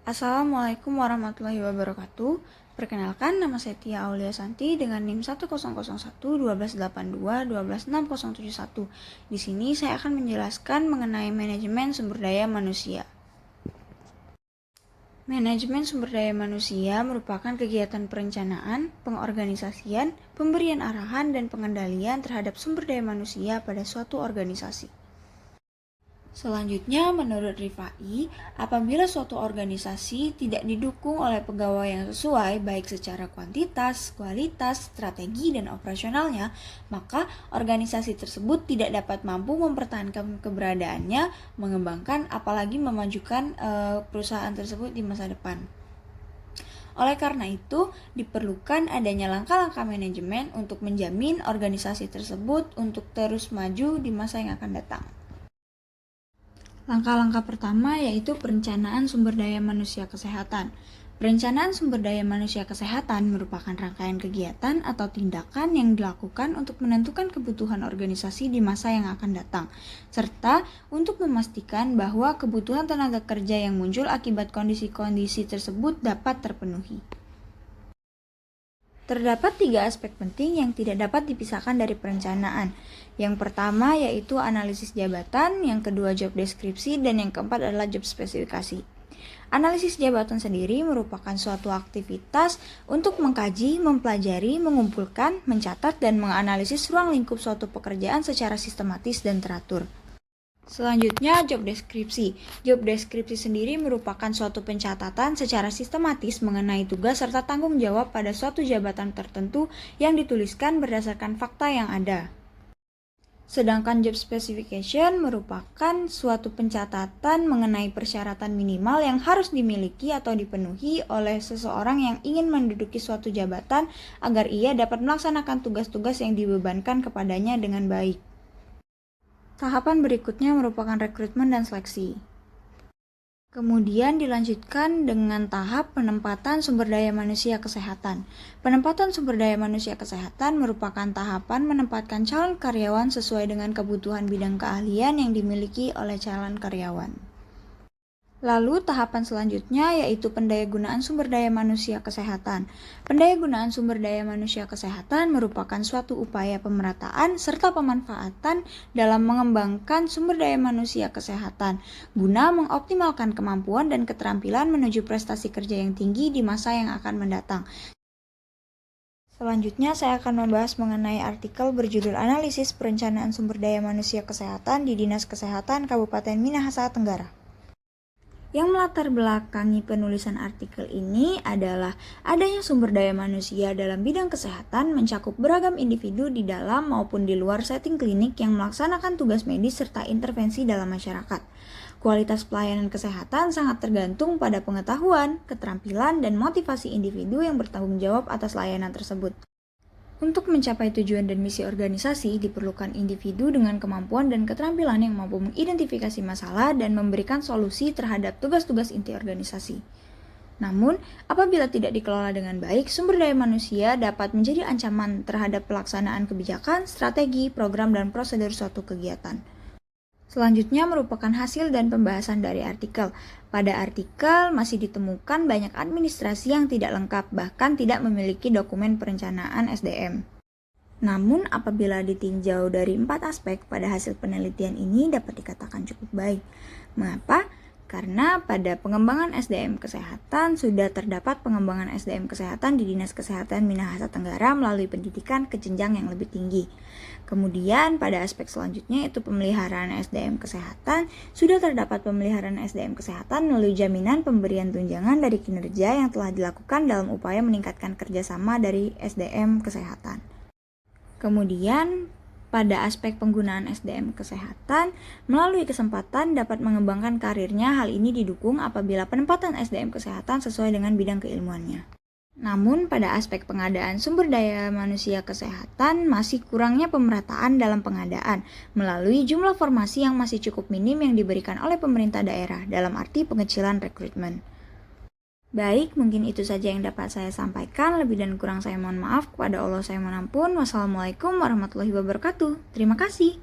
Assalamualaikum warahmatullahi wabarakatuh. Perkenalkan, nama saya Tia Aulia Santi dengan NIM 1001121282601. Di sini saya akan menjelaskan mengenai manajemen sumber daya manusia. Manajemen sumber daya manusia merupakan kegiatan perencanaan, pengorganisasian, pemberian arahan, dan pengendalian terhadap sumber daya manusia pada suatu organisasi. Selanjutnya, menurut Rifai, apabila suatu organisasi tidak didukung oleh pegawai yang sesuai baik secara kuantitas, kualitas, strategi, dan operasionalnya, maka organisasi tersebut tidak dapat mampu mempertahankan keberadaannya, mengembangkan, apalagi memajukan perusahaan tersebut di masa depan. Oleh karena itu, diperlukan adanya langkah-langkah manajemen untuk menjamin organisasi tersebut untuk terus maju di masa yang akan datang. Langkah-langkah pertama yaitu perencanaan sumber daya manusia kesehatan. Perencanaan sumber daya manusia kesehatan merupakan rangkaian kegiatan atau tindakan yang dilakukan untuk menentukan kebutuhan organisasi di masa yang akan datang, serta untuk memastikan bahwa kebutuhan tenaga kerja yang muncul akibat kondisi-kondisi tersebut dapat terpenuhi. Terdapat 3 aspek penting yang tidak dapat dipisahkan dari perencanaan. Yang pertama yaitu analisis jabatan, yang kedua job deskripsi, dan yang keempat adalah job spesifikasi. Analisis jabatan sendiri merupakan suatu aktivitas untuk mengkaji, mempelajari, mengumpulkan, mencatat, dan menganalisis ruang lingkup suatu pekerjaan secara sistematis dan teratur. Selanjutnya, job deskripsi. Job deskripsi sendiri merupakan suatu pencatatan secara sistematis mengenai tugas serta tanggung jawab pada suatu jabatan tertentu yang dituliskan berdasarkan fakta yang ada. Sedangkan job specification merupakan suatu pencatatan mengenai persyaratan minimal yang harus dimiliki atau dipenuhi oleh seseorang yang ingin menduduki suatu jabatan agar ia dapat melaksanakan tugas-tugas yang dibebankan kepadanya dengan baik. Tahapan berikutnya merupakan rekrutmen dan seleksi. Kemudian dilanjutkan dengan tahap penempatan sumber daya manusia kesehatan. Penempatan sumber daya manusia kesehatan merupakan tahapan menempatkan calon karyawan sesuai dengan kebutuhan bidang keahlian yang dimiliki oleh calon karyawan. Lalu tahapan selanjutnya yaitu pendayagunaan sumber daya manusia kesehatan. Pendayagunaan sumber daya manusia kesehatan merupakan suatu upaya pemerataan serta pemanfaatan dalam mengembangkan sumber daya manusia kesehatan guna mengoptimalkan kemampuan dan keterampilan menuju prestasi kerja yang tinggi di masa yang akan mendatang. Selanjutnya saya akan membahas mengenai artikel berjudul Analisis Perencanaan Sumber Daya Manusia Kesehatan di Dinas Kesehatan Kabupaten Minahasa Tenggara. Yang melatar belakangi penulisan artikel ini adalah adanya sumber daya manusia dalam bidang kesehatan mencakup beragam individu di dalam maupun di luar setting klinik yang melaksanakan tugas medis serta intervensi dalam masyarakat. Kualitas pelayanan kesehatan sangat tergantung pada pengetahuan, keterampilan, dan motivasi individu yang bertanggung jawab atas layanan tersebut. Untuk mencapai tujuan dan misi organisasi, diperlukan individu dengan kemampuan dan keterampilan yang mampu mengidentifikasi masalah dan memberikan solusi terhadap tugas-tugas inti organisasi. Namun, apabila tidak dikelola dengan baik, sumber daya manusia dapat menjadi ancaman terhadap pelaksanaan kebijakan, strategi, program, dan prosedur suatu kegiatan. Selanjutnya merupakan hasil dan pembahasan dari artikel. Pada artikel masih ditemukan banyak administrasi yang tidak lengkap, bahkan tidak memiliki dokumen perencanaan SDM. Namun apabila ditinjau dari 4 aspek pada hasil penelitian ini dapat dikatakan cukup baik. Mengapa? Karena pada pengembangan SDM kesehatan sudah terdapat pengembangan SDM kesehatan di Dinas Kesehatan Minahasa Tenggara melalui pendidikan ke jenjang yang lebih tinggi. Kemudian pada aspek selanjutnya yaitu pemeliharaan SDM kesehatan, sudah terdapat pemeliharaan SDM kesehatan melalui jaminan pemberian tunjangan dari kinerja yang telah dilakukan dalam upaya meningkatkan kerjasama dari SDM kesehatan. Kemudian pada aspek penggunaan SDM kesehatan, melalui kesempatan dapat mengembangkan karirnya. Hal ini didukung apabila penempatan SDM kesehatan sesuai dengan bidang keilmuannya. Namun, pada aspek pengadaan sumber daya manusia kesehatan, masih kurangnya pemerataan dalam pengadaan melalui jumlah formasi yang masih cukup minim yang diberikan oleh pemerintah daerah dalam arti pengecilan rekrutmen. Baik, mungkin itu saja yang dapat saya sampaikan. Lebih dan kurang saya mohon maaf. Kepada Allah saya mohon ampun. Wassalamualaikum warahmatullahi wabarakatuh. Terima kasih.